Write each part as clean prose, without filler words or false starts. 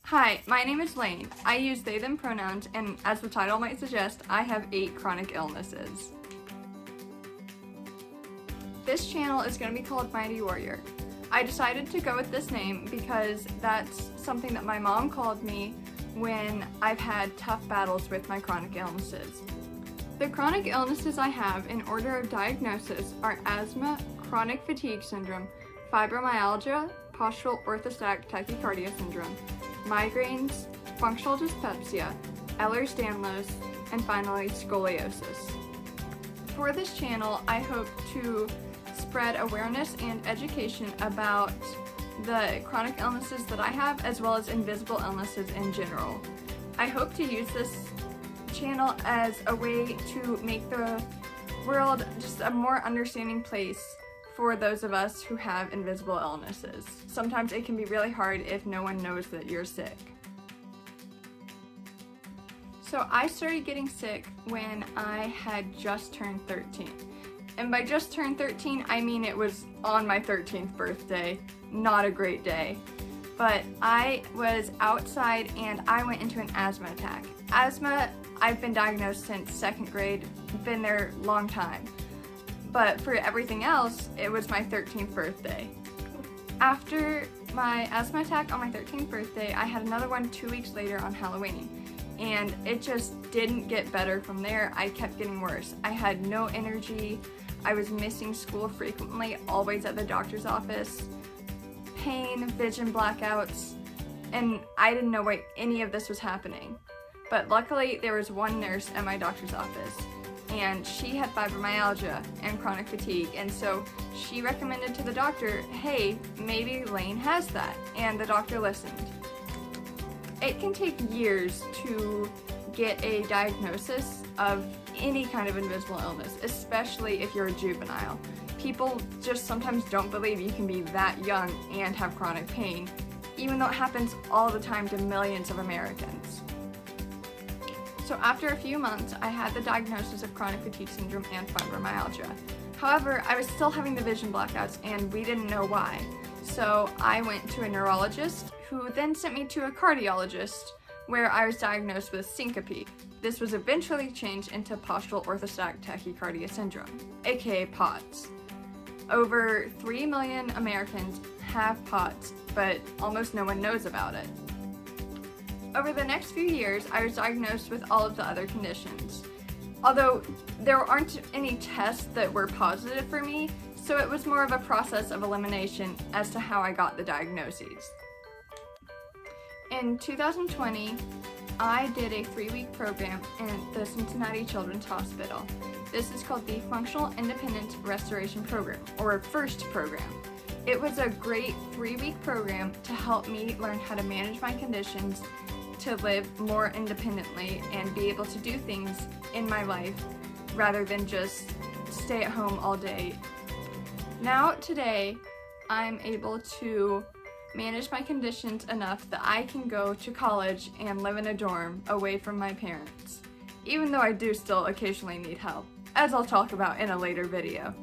Hi, my name is Lane. I use they, them pronouns, and as the title might suggest, I have 8 chronic illnesses. This channel is going to be called Mighty Warrior. I decided to go with this name because that's something that my mom called me when I've had tough battles with my chronic illnesses. The chronic illnesses I have in order of diagnosis are asthma, chronic fatigue syndrome, fibromyalgia, postural orthostatic tachycardia syndrome, migraines, functional dyspepsia, Ehlers-Danlos, and finally scoliosis. For this channel, I hope to spread awareness and education about the chronic illnesses that I have, as well as invisible illnesses in general. I hope to use this channel as a way to make the world just a more understanding place for those of us who have invisible illnesses. Sometimes it can be really hard if no one knows that you're sick. So I started getting sick when I had just turned 13. And by just turned 13, I mean it was on my 13th birthday. Not a great day. But I was outside and I went into an asthma attack. Asthma, I've been diagnosed since 2nd grade, been there a long time. But for everything else, it was my 13th birthday. After my asthma attack on my 13th birthday, I had another one 2 weeks later on Halloween. And it just didn't get better from there. I kept getting worse. I had no energy. I was missing school frequently, always at the doctor's office. Pain, vision blackouts, and I didn't know why any of this was happening. But luckily, there was one nurse at my doctor's office, and she had fibromyalgia and chronic fatigue, and so she recommended to the doctor, hey, maybe Lane has that, and the doctor listened. It can take years to get a diagnosis of any kind of invisible illness, especially if you're a juvenile. People just sometimes don't believe you can be that young and have chronic pain, even though it happens all the time to millions of Americans. So after a few months, I had the diagnosis of chronic fatigue syndrome and fibromyalgia. However, I was still having the vision blackouts and we didn't know why. So I went to a neurologist who then sent me to a cardiologist where I was diagnosed with syncope. This was eventually changed into postural orthostatic tachycardia syndrome, aka POTS. Over 3 million Americans have POTS, but almost no one knows about it. Over the next few years, I was diagnosed with all of the other conditions. Although there aren't any tests that were positive for me, so it was more of a process of elimination as to how I got the diagnoses. In 2020, I did a 3-week program in the Cincinnati Children's Hospital. This is called the Functional Independence Restoration Program, or FIRST program. It was a great 3-week program to help me learn how to manage my conditions, to live more independently, and be able to do things in my life rather than just stay at home all day. Now, today, I'm able to manage my conditions enough that I can go to college and live in a dorm away from my parents, even though I do still occasionally need help, as I'll talk about in a later video.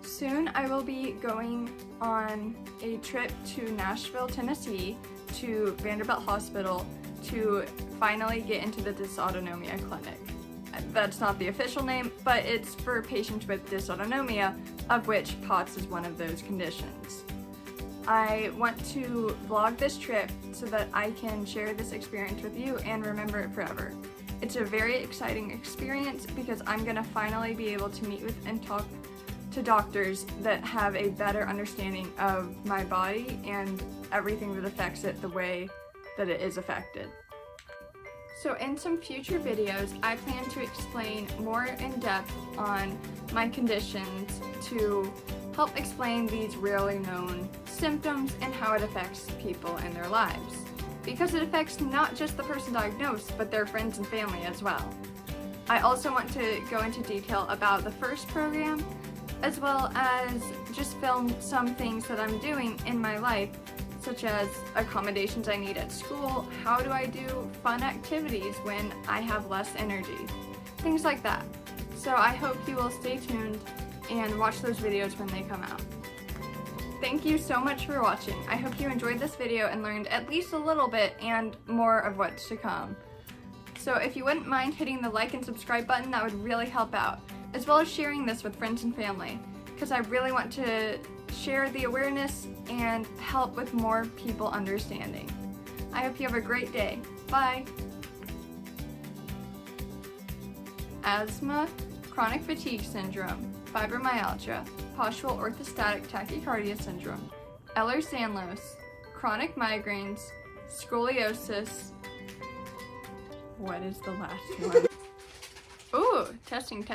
Soon I will be going on a trip to Nashville, Tennessee, to Vanderbilt Hospital to finally get into the dysautonomia clinic. That's not the official name, but it's for patients with dysautonomia, of which POTS is one of those conditions. I want to vlog this trip so that I can share this experience with you and remember it forever. It's a very exciting experience because I'm going to finally be able to meet with and talk to doctors that have a better understanding of my body and everything that affects it the way that it is affected. So in some future videos, I plan to explain more in depth on my conditions to help explain these rarely known symptoms and how it affects people in their lives. Because it affects not just the person diagnosed, but their friends and family as well. I also want to go into detail about the FIRST program, as well as just film some things that I'm doing in my life, such as accommodations I need at school, how do I do fun activities when I have less energy, things like that. So I hope you will stay tuned and watch those videos when they come out. Thank you so much for watching. I hope you enjoyed this video and learned at least a little bit and more of what's to come. So if you wouldn't mind hitting the like and subscribe button, that would really help out, as well as sharing this with friends and family, because I really want to share the awareness and help with more people understanding. I hope you have a great day. Bye! Asthma, chronic fatigue syndrome, fibromyalgia, postural orthostatic tachycardia syndrome, Ehlers-Danlos, chronic migraines, scoliosis. What is the last one? Ooh, testing.